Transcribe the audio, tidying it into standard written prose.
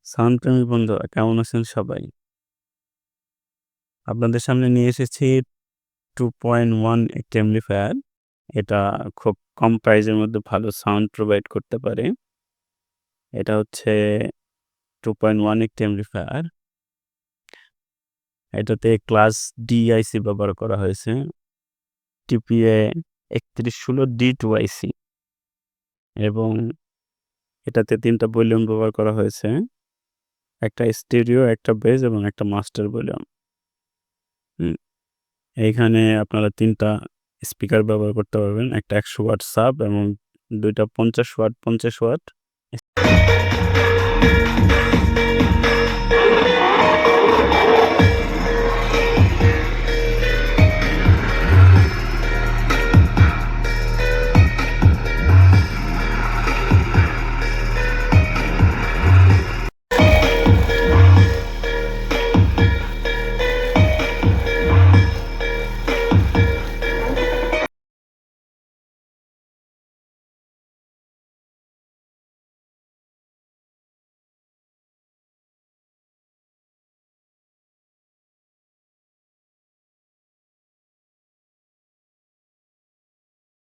Sound প্রেমী বন্ধুরা কেমন আছেন সবাই? আপনাদের সামনে নিয়ে এসেছি 2.1 একটি অ্যামপ্লিফায়ার। এটা খুব কম প্রাইসের মধ্যে ভালো সাউন্ড প্রোভাইড করতে পারে। এটা হচ্ছে 2.1 একটি অ্যামপ্লিফায়ার। এটাতে ক্লাস ডি আইসি ব্যবহার করা হয়েছে। টিপিএ 3116 D2 আইসি এবং এটাতে ৩ টা ভলিউম ব্যবহার করা হয়েছে। একটা স্টেরিও, একটা বেস এবং একটা মাস্টার ভলিউম। হুম। এইখানে আপনারা ৩ টা স্পিকার ব্যবহার করতে পারবেন। একটা ১০০ ওয়াট সাব এবং ২ টা ৫০ ওয়াট